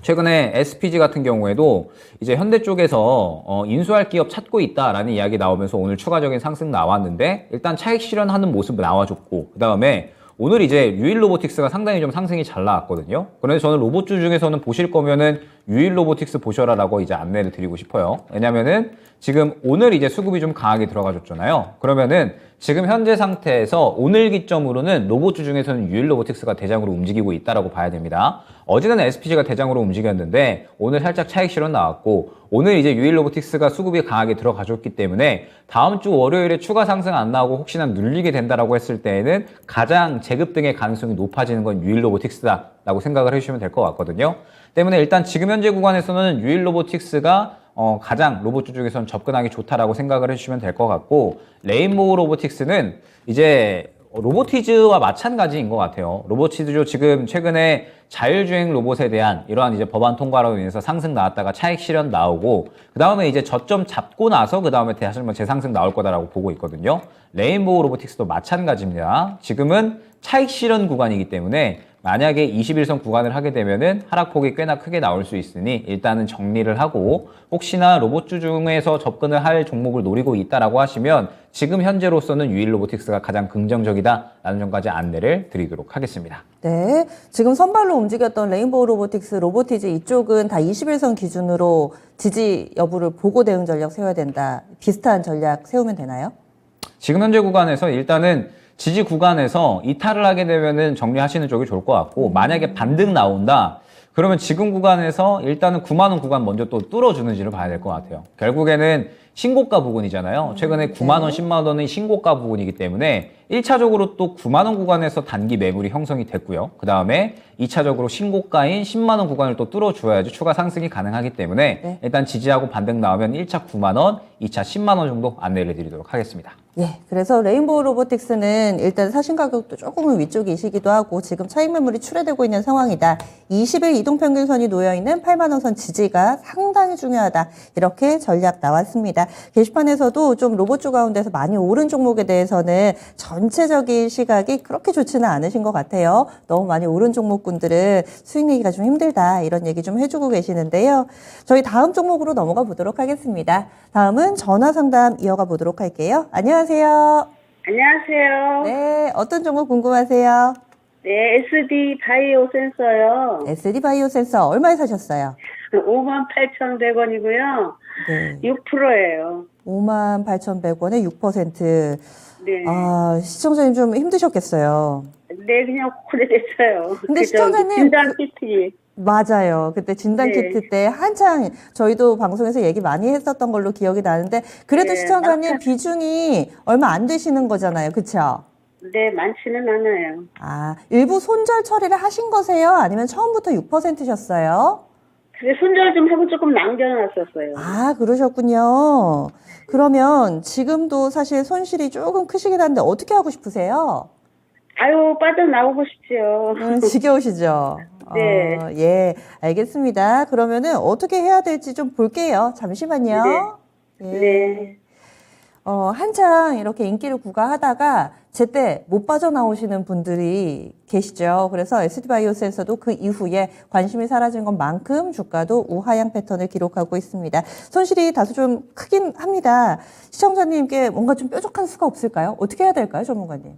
최근에 SPG 같은 경우에도 이제 현대 쪽에서 인수할 기업 찾고 있다라는 이야기 나오면서 오늘 추가적인 상승 나왔는데, 일단 차익 실현하는 모습 나와줬고, 그 다음에 오늘 이제 유일 로보틱스가 상당히 좀 상승이 잘 나왔거든요. 그래서 저는 로봇주 중에서는 보실 거면은 유일 로보틱스 보셔라라고 이제 안내를 드리고 싶어요. 왜냐면은 지금 오늘 이제 수급이 좀 강하게 들어가 줬잖아요. 그러면은 지금 현재 상태에서 오늘 기점으로는 로봇주 중에서는 유일 로보틱스가 대장으로 움직이고 있다라고 봐야 됩니다. 어제는 SPG가 대장으로 움직였는데 오늘 살짝 차익 실현 나왔고, 오늘 이제 유일 로보틱스가 수급이 강하게 들어가 줬기 때문에 다음 주 월요일에 추가 상승 안 나오고 혹시나 눌리게 된다라고 했을 때에는 가장 재급 등의 가능성이 높아지는 건 유일 로보틱스다라고 생각을 해주시면 될 것 같거든요. 때문에 일단 지금 현재 구간에서는 유일 로보틱스가 가장 로봇주 중에서는 접근하기 좋다라고 생각을 해주시면 될 것 같고, 레인보우 로보틱스는 이제 로보티즈와 마찬가지인 것 같아요. 로보티즈 지금 최근에 자율주행 로봇에 대한 이러한 이제 법안 통과로 인해서 상승 나왔다가 차익 실현 나오고, 그 다음에 이제 저점 잡고 나서 그 다음에 다시 한번 재상승 나올 거다라고 보고 있거든요. 레인보우 로보틱스도 마찬가지입니다. 지금은 차익 실현 구간이기 때문에 만약에 21선 구간을 하게 되면은 하락폭이 꽤나 크게 나올 수 있으니 일단은 정리를 하고, 혹시나 로봇주 중에서 접근을 할 종목을 노리고 있다라고 하시면 지금 현재로서는 유일 로보틱스가 가장 긍정적이다라는 점까지 안내를 드리도록 하겠습니다. 네, 지금 선발로 움직였던 레인보우 로보틱스, 로보티즈 이쪽은 다 21선 기준으로 지지 여부를 보고 대응 전략 세워야 된다. 비슷한 전략 세우면 되나요? 지금 현재 구간에서 일단은 지지 구간에서 이탈을 하게 되면은 정리하시는 쪽이 좋을 것 같고, 만약에 반등 나온다 그러면 지금 구간에서 일단은 9만 원 구간 먼저 또 뚫어주는지를 봐야 될 것 같아요. 결국에는 신고가 부분이잖아요. 최근에 9만 원, 10만 원은 신고가 부분이기 때문에 1차적으로 또 9만 원 구간에서 단기 매물이 형성이 됐고요. 그 다음에 2차적으로 신고가인 10만 원 구간을 또 뚫어줘야지 추가 상승이 가능하기 때문에 네. 일단 지지하고 반등 나오면 1차 9만 원, 2차 10만 원 정도 안내를 드리도록 하겠습니다. 예, 그래서 레인보우 로보틱스는 일단 사신 가격도 조금은 위쪽이시기도 하고 지금 차익 매물이 출회되고 있는 상황이다. 20일 이동평균선이 놓여있는 8만 원 선 지지가 상당히 중요하다. 이렇게 전략 나왔습니다. 게시판에서도 좀 로봇주 가운데서 많이 오른 종목에 대해서는 전체적인 시각이 그렇게 좋지는 않으신 것 같아요. 너무 많이 오른 종목군들은 수익 내기가 좀 힘들다. 이런 얘기 좀 해주고 계시는데요. 저희 다음 종목으로 넘어가 보도록 하겠습니다. 다음은 전화 상담 이어가 보도록 할게요. 안녕하세요. 안녕하세요. 네, 어떤 종목 궁금하세요? 네, SD 바이오 센서요. SD 바이오 센서 얼마에 사셨어요? 58,100원이고요. 네. 6%예요. 58,100원에 6%. 네. 아, 시청자님 좀 힘드셨겠어요. 네, 그냥 오래됐어요. 근데 시청자님 진단 PT. 맞아요. 그때 진단키트 때 한창 저희도 방송에서 얘기 많이 했었던 걸로 기억이 나는데 그래도 네, 시청자님 맞아요. 비중이 얼마 안 되시는 거잖아요. 그쵸? 네, 많지는 않아요. 아, 일부 손절 처리를 하신 거세요? 아니면 처음부터 6%셨어요? 그래, 손절 좀 하고 조금 남겨놨었어요. 아, 그러셨군요. 그러면 지금도 사실 손실이 조금 크시긴 한데 어떻게 하고 싶으세요? 아유, 빠져나오고 싶지요. 지겨우시죠? 네. 예, 알겠습니다. 그러면은 어떻게 해야 될지 좀 볼게요. 잠시만요. 예. 네. 한창 이렇게 인기를 구가하다가 제때 못 빠져나오시는 분들이 계시죠. 그래서 SD바이오스에서도 그 이후에 관심이 사라진 것만큼 주가도 우하향 패턴을 기록하고 있습니다. 손실이 다소 좀 크긴 합니다. 시청자님께 뭔가 좀 뾰족한 수가 없을까요? 어떻게 해야 될까요, 전문가님?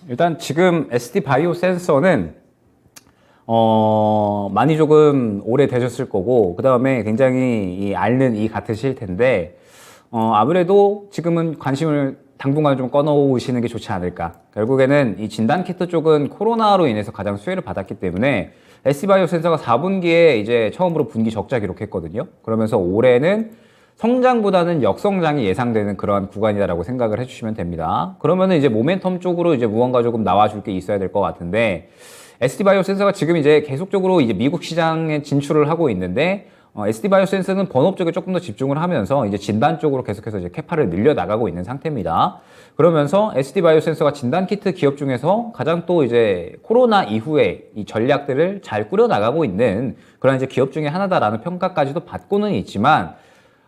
일단 지금 SD 바이오 센서는 많이 조금 오래 되셨을 거고, 그 다음에 굉장히 앓는 이 같으실 텐데, 아무래도 지금은 관심을 당분간 좀 꺼놓으시는 게 좋지 않을까. 결국에는 이 진단키트 쪽은 코로나로 인해서 가장 수혜를 받았기 때문에 SD바이오 센서가 4분기에 이제 처음으로 분기 적자 기록했거든요. 그러면서 올해는 성장보다는 역성장이 예상되는 그러한 구간이다라고 생각을 해주시면 됩니다. 그러면은 이제 모멘텀 쪽으로 이제 무언가 조금 나와줄 게 있어야 될 것 같은데, SD바이오 센서가 지금 이제 계속적으로 이제 미국 시장에 진출을 하고 있는데, SD바이오 센서는 번업 쪽에 조금 더 집중을 하면서 이제 진단 쪽으로 계속해서 이제 캐파를 늘려 나가고 있는 상태입니다. 그러면서 SD바이오 센서가 진단 키트 기업 중에서 가장 또 이제 코로나 이후에 이 전략들을 잘 꾸려 나가고 있는 그런 이제 기업 중에 하나다라는 평가까지도 받고는 있지만,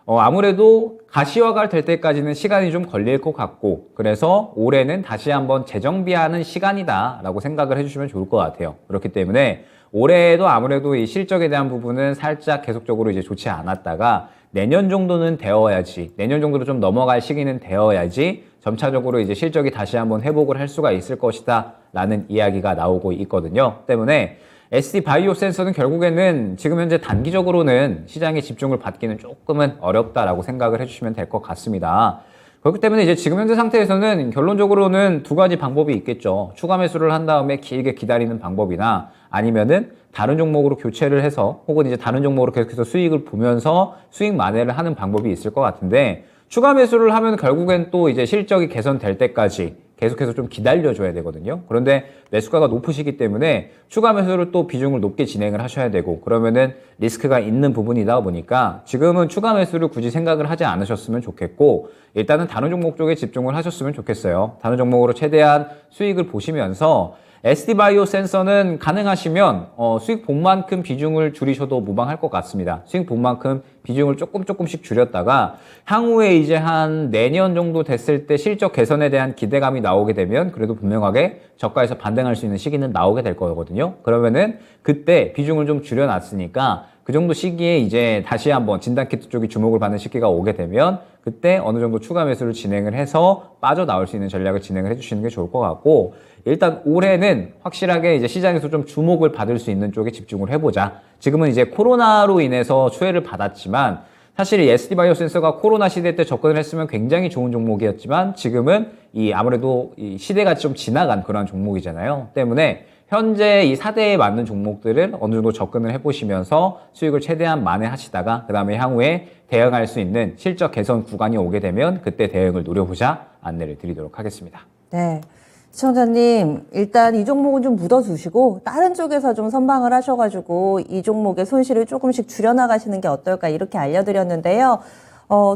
아무래도 가시화가 될 때까지는 시간이 좀 걸릴 것 같고, 그래서 올해는 다시 한번 재정비하는 시간이다라고 생각을 해주시면 좋을 것 같아요. 그렇기 때문에 올해에도 아무래도 이 실적에 대한 부분은 살짝 계속적으로 이제 좋지 않았다가 내년 정도는 되어야지, 내년 정도로 좀 넘어갈 시기는 되어야지 점차적으로 이제 실적이 다시 한번 회복을 할 수가 있을 것이다 라는 이야기가 나오고 있거든요. 때문에 SD 바이오 센서는 결국에는 지금 현재 단기적으로는 시장에 집중을 받기는 조금은 어렵다라고 생각을 해주시면 될 것 같습니다. 그렇기 때문에 이제 지금 현재 상태에서는 결론적으로는 두 가지 방법이 있겠죠. 추가 매수를 한 다음에 길게 기다리는 방법이나 아니면은 다른 종목으로 교체를 해서 혹은 이제 다른 종목으로 계속해서 수익을 보면서 수익 만회를 하는 방법이 있을 것 같은데, 추가 매수를 하면 결국엔 또 이제 실적이 개선될 때까지 계속해서 좀 기다려줘야 되거든요. 그런데 매수가가 높으시기 때문에 추가 매수를 또 비중을 높게 진행을 하셔야 되고, 그러면은 리스크가 있는 부분이다 보니까 지금은 추가 매수를 굳이 생각을 하지 않으셨으면 좋겠고, 일단은 다른 종목 쪽에 집중을 하셨으면 좋겠어요. 다른 종목으로 최대한 수익을 보시면서 SD바이오 센서는 가능하시면 수익 본만큼 비중을 줄이셔도 무방할 것 같습니다. 수익 본만큼 비중을 조금씩 줄였다가 향후에 이제 한 내년 정도 됐을 때 실적 개선에 대한 기대감이 나오게 되면 그래도 분명하게 저가에서 반등할 수 있는 시기는 나오게 될 거거든요. 그러면은 그때 비중을 좀 줄여놨으니까 그 정도 시기에 이제 다시 한번 진단키트 쪽이 주목을 받는 시기가 오게 되면 그때 어느 정도 추가 매수를 진행을 해서 빠져나올 수 있는 전략을 진행을 해주시는 게 좋을 것 같고, 일단 올해는 확실하게 이제 시장에서 좀 주목을 받을 수 있는 쪽에 집중을 해보자. 지금은 이제 코로나로 인해서 수혜를 받았지만 사실 이 SD바이오 센서가 코로나 시대 때 접근을 했으면 굉장히 좋은 종목이었지만 지금은 아무래도 이 시대가 좀 지나간 그런 종목이잖아요. 때문에 현재 이 4대에 맞는 종목들을 어느 정도 접근을 해보시면서 수익을 최대한 만회하시다가 그 다음에 향후에 대응할 수 있는 실적 개선 구간이 오게 되면 그때 대응을 노려보자 안내를 드리도록 하겠습니다. 네. 시청자님, 일단 이 종목은 좀 묻어두시고 다른 쪽에서 좀 선방을 하셔가지고 이 종목의 손실을 조금씩 줄여나가시는 게 어떨까 이렇게 알려드렸는데요.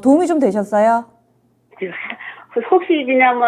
도움이 좀 되셨어요? 혹시 그냥 뭐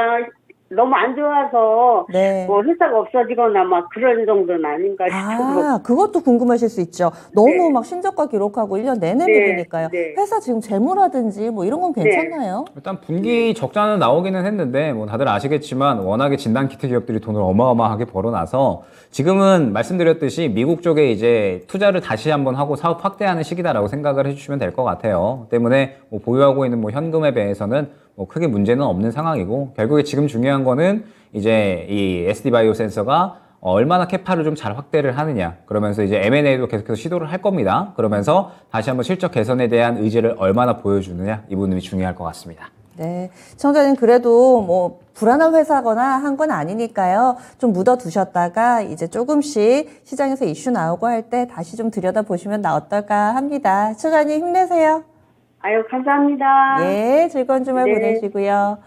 너무 안 좋아서 네. 뭐 회사가 없어지거나 막 그런 정도는 아닌가 싶어요. 아, 그것도 궁금하실 수 있죠. 너무 네. 막 신저가 기록하고 1년 내내 네, 밀리니까요. 네. 회사 지금 재무라든지 뭐 이런 건 괜찮나요? 일단 분기 적자는 나오기는 했는데 뭐 다들 아시겠지만 워낙에 진단키트 기업들이 돈을 어마어마하게 벌어놔서 지금은 말씀드렸듯이 미국 쪽에 이제 투자를 다시 한번 하고 사업 확대하는 시기다라고 생각을 해주시면 될 것 같아요. 때문에 뭐 보유하고 있는 뭐 현금에 비해서는 뭐 크게 문제는 없는 상황이고, 결국에 지금 중요한 거는 이제 이 SD바이오 센서가 얼마나 캐파를 좀 잘 확대를 하느냐, 그러면서 이제 M&A도 계속해서 시도를 할 겁니다. 그러면서 다시 한번 실적 개선에 대한 의지를 얼마나 보여주느냐, 이 부분이 중요할 것 같습니다. 네. 시청자님 그래도 뭐 불안한 회사거나 한 건 아니니까요. 좀 묻어두셨다가 이제 조금씩 시장에서 이슈 나오고 할 때 다시 좀 들여다보시면 어떨까 합니다. 시청자님 힘내세요. 아유, 감사합니다. 예, 즐거운 주말 네. 보내시고요.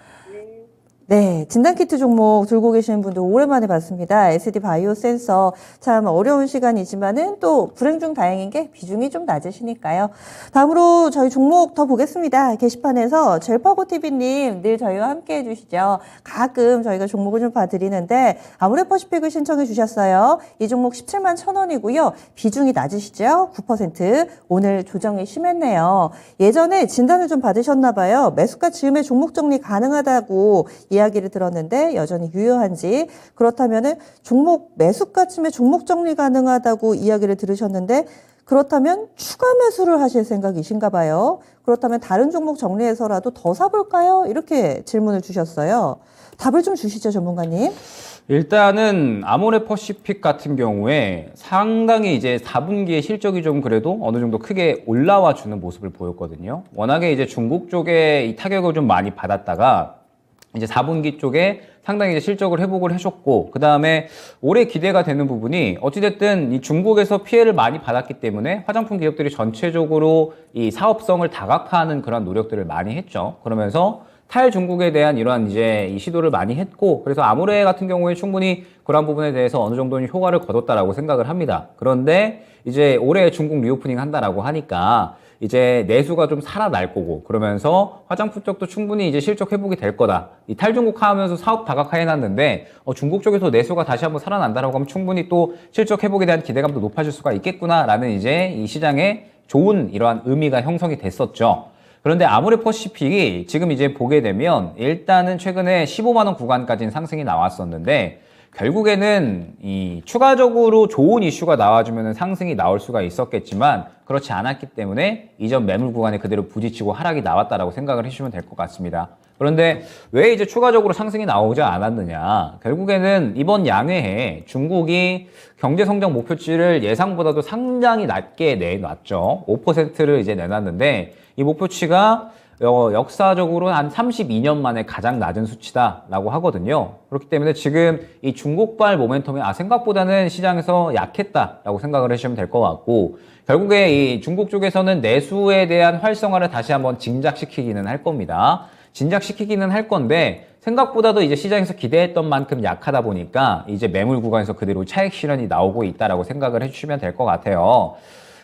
네, 진단키트 종목 들고 계시는 분들 오랜만에 봤습니다. SD 바이오 센서 참 어려운 시간이지만은 또 불행 중 다행인 게 비중이 좀 낮으시니까요. 다음으로 저희 종목 더 보겠습니다. 게시판에서 젤파고TV님 늘 저희와 함께 해주시죠. 가끔 저희가 종목을 좀 봐드리는데 아모레퍼시픽을 신청해 주셨어요. 이 종목 17만 1,000원이고요. 비중이 낮으시죠? 9%. 오늘 조정이 심했네요. 예전에 진단을 좀 받으셨나 봐요. 매수가 즈음에 종목 정리 가능하다고 이야기를 들었는데 여전히 유효한지, 그렇다면은 종목 매수가쯤에 종목 정리 가능하다고 이야기를 들으셨는데 그렇다면 추가 매수를 하실 생각이신가 봐요. 그렇다면 다른 종목 정리해서라도 더 사볼까요? 이렇게 질문을 주셨어요. 답을 좀 주시죠, 전문가님. 일단은 아모레퍼시픽 같은 경우에 상당히 이제 4분기에 실적이 좀 그래도 어느 정도 크게 올라와 주는 모습을 보였거든요. 워낙에 이제 중국 쪽에 이 타격을 좀 많이 받았다가 이제 4분기 쪽에 상당히 이제 실적을 회복을 하셨고, 그 다음에 올해 기대가 되는 부분이 어찌됐든 이 중국에서 피해를 많이 받았기 때문에 화장품 기업들이 전체적으로 이 사업성을 다각화하는 그런 노력들을 많이 했죠. 그러면서 탈중국에 대한 이러한 이제 이 시도를 많이 했고, 그래서 아모레 같은 경우에 충분히 그런 부분에 대해서 어느 정도는 효과를 거뒀다라고 생각을 합니다. 그런데 이제 올해 중국 리오프닝 한다라고 하니까 이제 내수가 좀 살아날 거고, 그러면서 화장품 쪽도 충분히 이제 실적 회복이 될 거다. 이 탈중국 하면서 사업 다각화 해놨는데 중국 쪽에서 내수가 다시 한번 살아난다라고 하면 충분히 또 실적 회복에 대한 기대감도 높아질 수가 있겠구나라는 이제 이 시장에 좋은 이러한 의미가 형성이 됐었죠. 그런데 아모레퍼시픽이 지금 이제 보게 되면 일단은 최근에 15만 원 구간까지는 상승이 나왔었는데 결국에는 이 추가적으로 좋은 이슈가 나와주면 상승이 나올 수가 있었겠지만 그렇지 않았기 때문에 이전 매물 구간에 그대로 부딪히고 하락이 나왔다라고 생각을 해주시면 될 것 같습니다. 그런데 왜 이제 추가적으로 상승이 나오지 않았느냐? 결국에는 이번 양회에 중국이 경제성장 목표치를 예상보다도 상당히 낮게 내놨죠. 5%를 이제 내놨는데 이 목표치가 역사적으로 한 32년 만에 가장 낮은 수치다라고 하거든요. 그렇기 때문에 지금 이 중국발 모멘텀이 생각보다는 시장에서 약했다라고 생각을 하시면 될 것 같고, 결국에 이 중국 쪽에서는 내수에 대한 활성화를 다시 한번 진작시키기는 할 겁니다. 진작시키기는 할 건데 생각보다도 이제 시장에서 기대했던 만큼 약하다 보니까 이제 매물 구간에서 그대로 차익 실현이 나오고 있다라고 생각을 해주시면 될 것 같아요.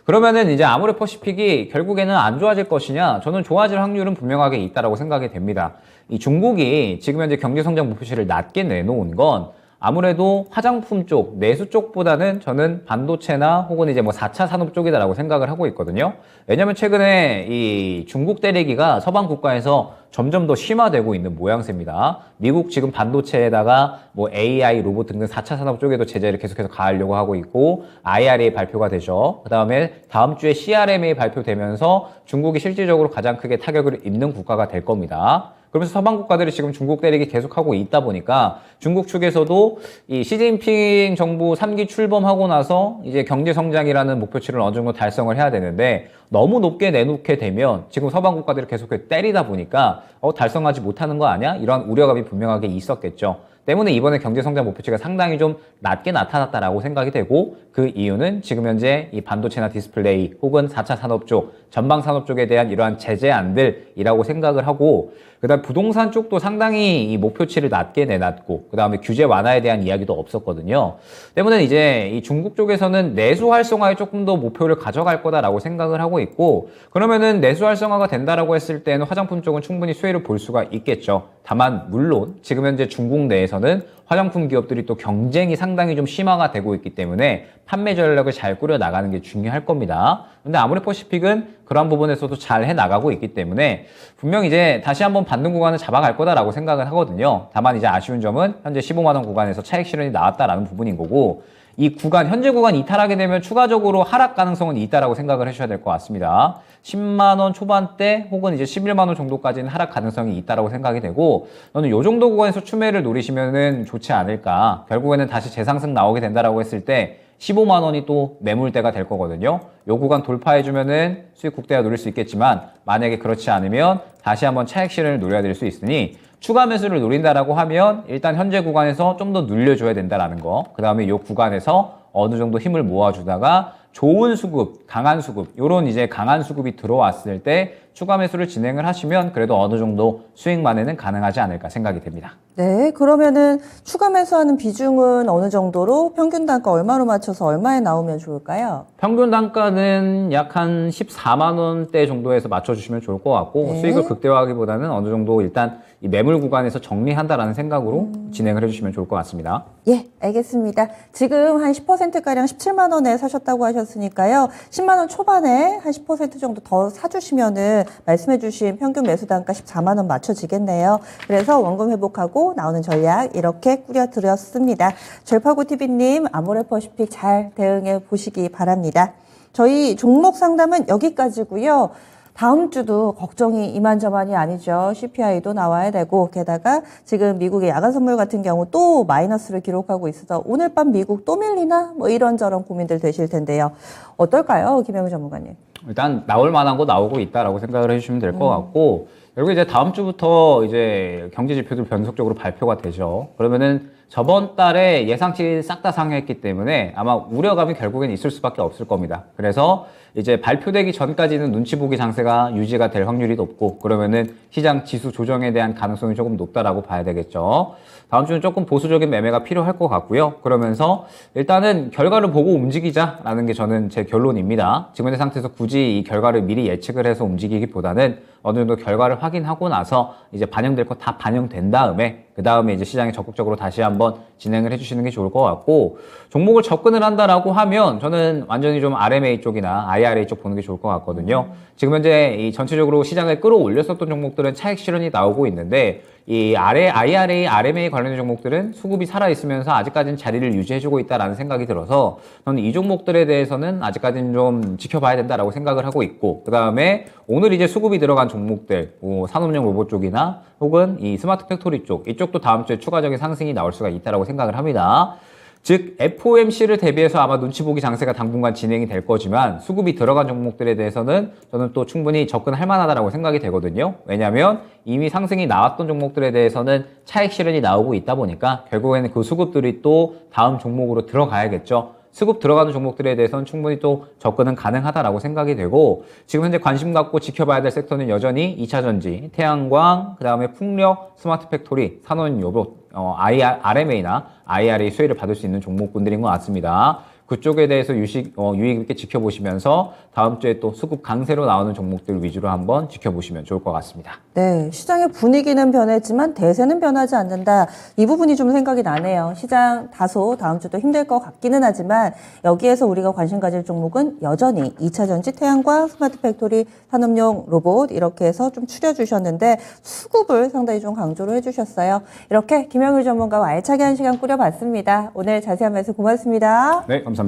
그러면은 이제 아모레퍼시픽이 결국에는 안 좋아질 것이냐? 저는 좋아질 확률은 분명하게 있다라고 생각이 됩니다. 이 중국이 지금 현재 경제성장 목표치를 낮게 내놓은 건 아무래도 화장품 쪽, 내수 쪽보다는 저는 반도체나 혹은 이제 뭐 4차 산업 쪽이다라고 생각을 하고 있거든요. 왜냐면 최근에 이 중국 때리기가 서방 국가에서 점점 더 심화되고 있는 모양새입니다. 미국 지금 반도체에다가 뭐 AI, 로봇 등등 4차 산업 쪽에도 제재를 계속해서 가하려고 하고 있고, IRA 발표가 되죠. 그 다음에 다음 주에 CRMA 발표되면서 중국이 실질적으로 가장 크게 타격을 입는 국가가 될 겁니다. 그러면서 서방 국가들이 지금 중국 때리기 계속하고 있다 보니까 중국 측에서도 이 시진핑 정부 3기 출범하고 나서 이제 경제 성장이라는 목표치를 어느 정도 달성을 해야 되는데 너무 높게 내놓게 되면 지금 서방 국가들이 계속 때리다 보니까 달성하지 못하는 거 아니야? 이런 우려감이 분명하게 있었겠죠. 때문에 이번에 경제성장 목표치가 상당히 좀 낮게 나타났다라고 생각이 되고, 그 이유는 지금 현재 이 반도체나 디스플레이 혹은 4차 산업 쪽, 전방 산업 쪽에 대한 이러한 제재안들이라고 생각을 하고, 그다음 부동산 쪽도 상당히 이 목표치를 낮게 내놨고, 그다음에 규제 완화에 대한 이야기도 없었거든요. 때문에 이제 이 중국 쪽에서는 내수 활성화에 조금 더 목표를 가져갈 거다라고 생각을 하고 있고, 그러면은 내수 활성화가 된다라고 했을 때는 화장품 쪽은 충분히 수혜를 볼 수가 있겠죠. 다만 물론 지금 현재 중국 내에서는 화장품 기업들이 또 경쟁이 상당히 좀 심화가 되고 있기 때문에 판매 전략을 잘 꾸려 나가는 게 중요할 겁니다. 근데 아모레퍼시픽은 그런 부분에서도 잘 해나가고 있기 때문에 분명 이제 다시 한번 받는 구간을 잡아갈 거다라고 생각을 하거든요. 다만 이제 아쉬운 점은 현재 15만 원 구간에서 차익 실현이 나왔다라는 부분인 거고, 이 구간, 현재 구간 이탈하게 되면 추가적으로 하락 가능성은 있다라고 생각을 하셔야 될 것 같습니다. 10만 원 초반대 혹은 이제 11만 원 정도까지는 하락 가능성이 있다라고 생각이 되고, 저는 요 정도 구간에서 추매를 노리시면은 좋지 않을까. 결국에는 다시 재상승 나오게 된다라고 했을 때 15만 원이 또 매물대가 될 거거든요. 요 구간 돌파해주면은 수익 국대화 노릴 수 있겠지만 만약에 그렇지 않으면 다시 한번 차익 실현을 노려야 될 수 있으니 추가 매수를 노린다라고 하면 일단 현재 구간에서 좀 더 눌려줘야 된다라는 거. 그 다음에 이 구간에서 어느 정도 힘을 모아주다가 좋은 수급, 강한 수급, 요런 이제 강한 수급이 들어왔을 때 추가 매수를 진행을 하시면 그래도 어느 정도 수익 만회는 가능하지 않을까 생각이 됩니다. 네, 그러면은 추가 매수하는 비중은 어느 정도로 평균 단가 얼마로 맞춰서 얼마에 나오면 좋을까요? 평균 단가는 약 한 14만 원대 정도에서 맞춰주시면 좋을 것 같고 네. 수익을 극대화하기보다는 어느 정도 일단 이 매물 구간에서 정리한다라는 생각으로 진행을 해주시면 좋을 것 같습니다. 예, 알겠습니다. 지금 한 10%가량 17만 원에 사셨다고 하셨으니까요. 10만 원 초반에 한 10% 정도 더 사주시면은 말씀해 주신 평균 매수 단가 14만 원 맞춰지겠네요. 그래서 원금 회복하고 나오는 전략 이렇게 꾸려드렸습니다. 절파구TV님 아모레퍼시픽 잘 대응해 보시기 바랍니다. 저희 종목 상담은 여기까지고요. 다음 주도 걱정이 이만저만이 아니죠. CPI도 나와야 되고 게다가 지금 미국의 야간 선물 같은 경우 또 마이너스를 기록하고 있어서 오늘 밤 미국 또 밀리나? 뭐 이런저런 고민들 되실 텐데요. 어떨까요? 김영우 전문가님. 일단 나올 만한 거 나오고 있다라고 생각을 해주시면 될 것 같고 그리고 이제 다음 주부터 이제 경제 지표들 변속적으로 발표가 되죠. 그러면은 저번 달에 예상치 싹 다 상회했기 때문에 아마 우려감이 결국엔 있을 수밖에 없을 겁니다. 그래서 이제 발표되기 전까지는 눈치 보기 장세가 유지가 될 확률이 높고 그러면은 시장 지수 조정에 대한 가능성이 조금 높다라고 봐야 되겠죠. 다음 주는 조금 보수적인 매매가 필요할 것 같고요. 그러면서 일단은 결과를 보고 움직이자라는 게 저는 제 결론입니다. 지금 현재 상태에서 굳이 이 결과를 미리 예측을 해서 움직이기보다는 어느 정도 결과를 확인하고 나서 이제 반영될 거 다 반영된 다음에 그 다음에 이제 시장에 적극적으로 다시 한번 진행을 해주시는 게 좋을 것 같고 종목을 접근을 한다라고 하면 저는 완전히 좀 RMA 쪽이나 IRA 쪽 보는 게 좋을 것 같거든요. 지금 현재 이 전체적으로 시장을 끌어올렸었던 종목들은 차익 실현이 나오고 있는데 이 IRA, RMA 관련된 종목들은 수급이 살아있으면서 아직까지는 자리를 유지해주고 있다라는 생각이 들어서 저는 이 종목들에 대해서는 아직까지는 좀 지켜봐야 된다라고 생각을 하고 있고 그 다음에 오늘 이제 수급이 들어간 종목들 뭐 산업용 로봇 쪽이나 혹은 이 스마트 팩토리 쪽 이쪽도 다음 주에 추가적인 상승이 나올 수가 있다라고 생각을 합니다. 즉 FOMC를 대비해서 아마 눈치 보기 장세가 당분간 진행이 될 거지만 수급이 들어간 종목들에 대해서는 저는 또 충분히 접근할 만하다라고 생각이 되거든요. 왜냐하면 이미 상승이 나왔던 종목들에 대해서는 차익 실현이 나오고 있다 보니까 결국에는 그 수급들이 또 다음 종목으로 들어가야겠죠. 수급 들어가는 종목들에 대해서는 충분히 또 접근은 가능하다라고 생각이 되고 지금 현재 관심 갖고 지켜봐야 될 섹터는 여전히 2차전지, 태양광, 그 다음에 풍력, 스마트 팩토리, 산업용로봇, RMA나 IRA 수혜를 받을 수 있는 종목군들인 것 같습니다. 그쪽에 대해서 유익 있게 지켜보시면서 다음 주에 또 수급 강세로 나오는 종목들 위주로 한번 지켜보시면 좋을 것 같습니다. 네, 시장의 분위기는 변했지만 대세는 변하지 않는다. 이 부분이 좀 생각이 나네요. 시장 다소 다음 주도 힘들 것 같기는 하지만 여기에서 우리가 관심 가질 종목은 여전히 2차전지, 태양광, 스마트 팩토리, 산업용 로봇 이렇게 해서 좀 추려주셨는데 수급을 상당히 좀 강조를 해주셨어요. 이렇게 김영일 전문가와 알차게 한 시간 꾸려봤습니다. 오늘 자세한 말씀 고맙습니다. 네, 감사합니다.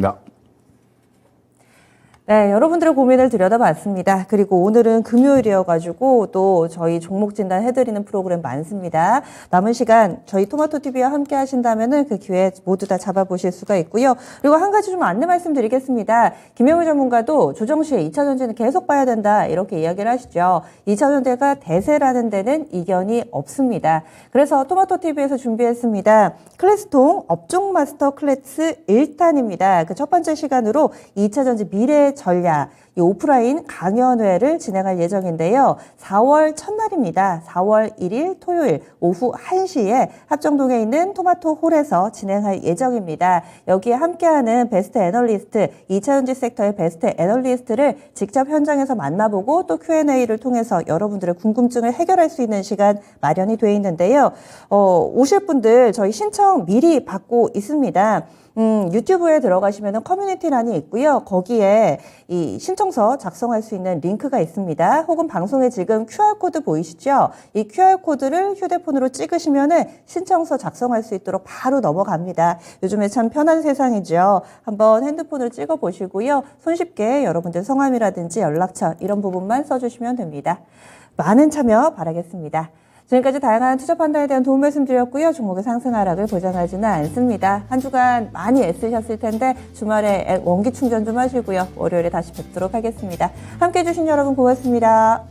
네, 여러분들의 고민을 들여다봤습니다. 그리고 오늘은 금요일이어가지고 또 저희 종목 진단 해드리는 프로그램 많습니다. 남은 시간 저희 토마토TV와 함께 하신다면은 그 기회 모두 다 잡아보실 수가 있고요. 그리고 한 가지 좀 안내 말씀드리겠습니다. 김영우 전문가도 조정 시에 2차전지는 계속 봐야 된다 이렇게 이야기를 하시죠. 2차전지가 대세라는 데는 이견이 없습니다. 그래서 토마토TV에서 준비했습니다. 클래스통 업종 마스터 클래스 1탄입니다. 그 첫 번째 시간으로 2차전지 미래 전략, 이 오프라인 강연회를 진행할 예정인데요. 4월 첫날입니다. 4월 1일 토요일 오후 1시에 합정동에 있는 토마토홀에서 진행할 예정입니다. 여기에 함께하는 베스트 애널리스트, 2차전지 섹터의 베스트 애널리스트를 직접 현장에서 만나보고 또 Q&A를 통해서 여러분들의 궁금증을 해결할 수 있는 시간 마련이 되어 있는데요. 오실 분들 저희 신청 미리 받고 있습니다. 유튜브에 들어가시면 커뮤니티란이 있고요. 거기에 이 신청서 작성할 수 있는 링크가 있습니다. 혹은 방송에 지금 QR코드 보이시죠? 이 QR코드를 휴대폰으로 찍으시면은 신청서 작성할 수 있도록 바로 넘어갑니다. 요즘에 참 편한 세상이죠. 한번 핸드폰을 찍어 보시고요. 손쉽게 여러분들 성함이라든지 연락처 이런 부분만 써주시면 됩니다. 많은 참여 바라겠습니다. 지금까지 다양한 투자 판단에 대한 도움 말씀드렸고요. 종목의 상승 하락을 보장하지는 않습니다. 한 주간 많이 애쓰셨을 텐데 주말에 원기 충전 좀 하시고요. 월요일에 다시 뵙도록 하겠습니다. 함께해 주신 여러분 고맙습니다.